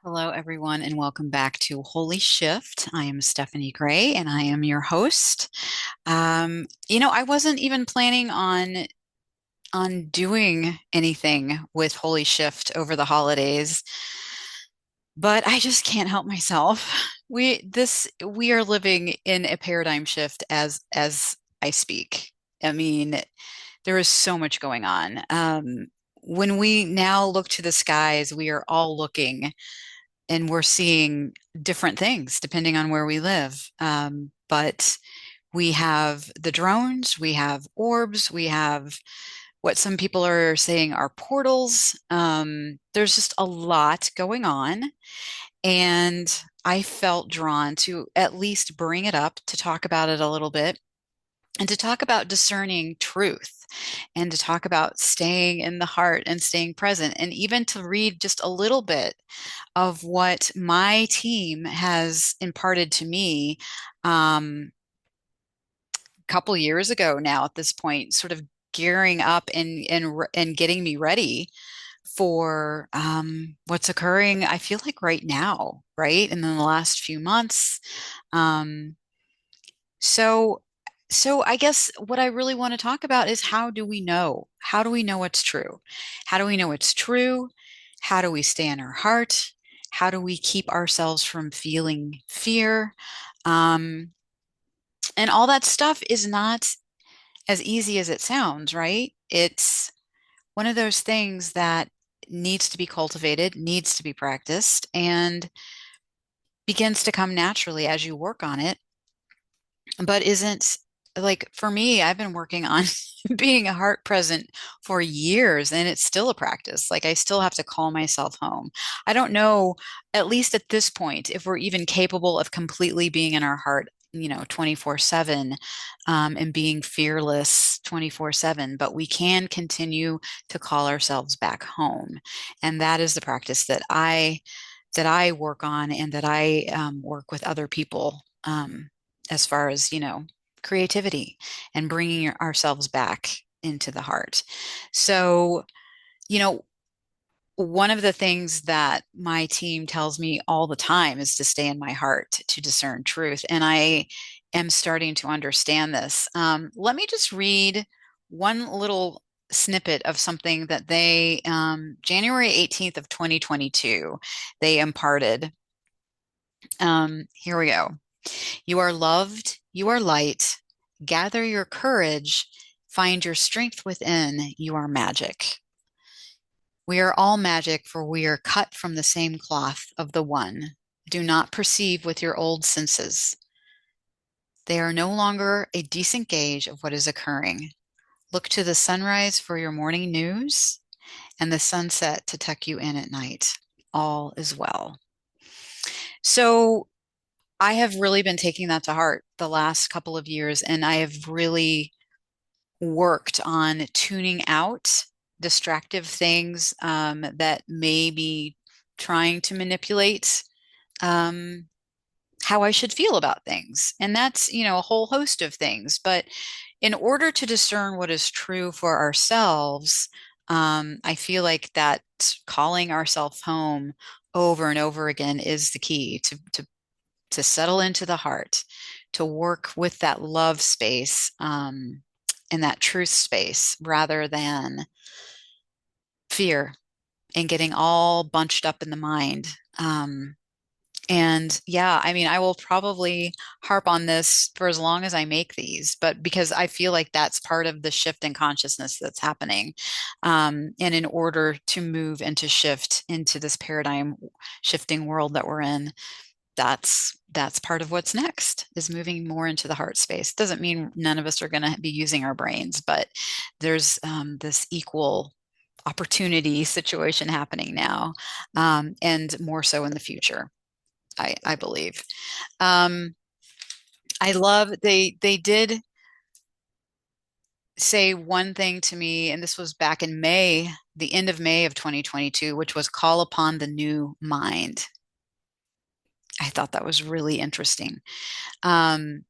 Hello, everyone, and welcome back to Holy Shift. I am Stephanie Gray, and I am your host. I wasn't even planning on doing anything with Holy Shift over the holidays, but I just can't help myself. We are living in a paradigm shift as I speak. I mean, there is so much going on. When we now look to the skies, we are all looking and we're seeing different things depending on where we live. But we have the drones, we have orbs, we have what some people are saying are portals. There's just a lot going on. And I felt drawn to at least bring it up to talk about it a little bit and to talk about discerning truth and to talk about staying in the heart and staying present and even to read just a little bit of what my team has imparted to me a couple years ago now at this point, sort of gearing up and getting me ready for what's occurring, I feel like right now, right? And then the last few months. Um, so so I guess what I really want to talk about is how do we know? How do we know what's true? How do we know it's true? How do we stay in our heart? How do we keep ourselves from feeling fear? Um, and all that stuff is not as easy as it sounds, right? It's one of those things that needs to be cultivated, needs to be practiced, and begins to come naturally as you work on it, but isn't like for me, I've been working on being a heart present for years and it's still a practice. Like I still have to call myself home. I don't know, at least at this point, if we're even capable of completely being in our heart, 24/7, and being fearless 24/7, but we can continue to call ourselves back home. And that is the practice that I work on and that I work with other people as far as, creativity and bringing ourselves back into the heart. So, you know, one of the things that my team tells me all the time is to stay in my heart to discern truth. And I am starting to understand this. Let me just read one little snippet of something that they, January 18th of 2022, they imparted. Here we go. You are loved, you are light. Gather your courage, find your strength within. You are magic. We are all magic, for we are cut from the same cloth of the One. Do not perceive with your old senses. They are no longer a decent gauge of what is occurring. Look to the sunrise for your morning news and the sunset to tuck you in at night. All is well. So I have really been taking that to heart the last couple of years, and I have really worked on tuning out distractive things that may be trying to manipulate um, how I should feel about things. And that's, a whole host of things. But in order to discern what is true for ourselves, I feel like that calling ourselves home over and over again is the key to settle into the heart, to work with that love space and that truth space rather than fear and getting all bunched up in the mind. And yeah, I mean, I will probably harp on this for as long as I make these, but because I feel like that's part of the shift in consciousness that's happening. And in order to move and to shift into this paradigm shifting world that we're in, that's part of what's next is moving more into the heart space. Doesn't mean none of us are going to be using our brains, but there's this equal opportunity situation happening now, and more so in the future, I believe. Um, I love they did say one thing to me, and this was back in May, the end of May of 2022, which was call upon the new mind. I thought that was really interesting. Um,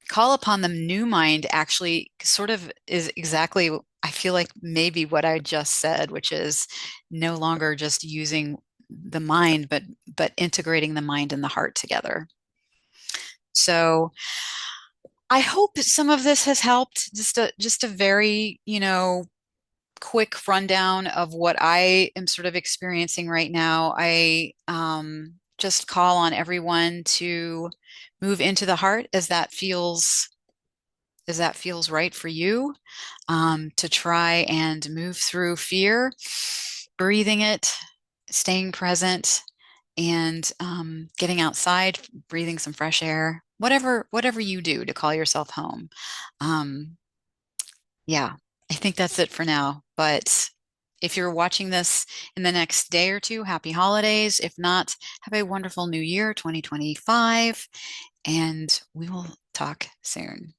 call upon the new mind actually sort of is exactly, I feel like maybe what I just said, which is no longer just using the mind, but integrating the mind and the heart together. So I hope some of this has helped. Just a very, quick rundown of what I am sort of experiencing right now. I just call on everyone to move into the heart as that feels right for you, to try and move through fear, breathing it, staying present, and getting outside, breathing some fresh air, whatever you do to call yourself home. Um, yeah, I think that's it for now. But if you're watching this in the next day or two, happy holidays. If not, have a wonderful new year, 2025, and we will talk soon.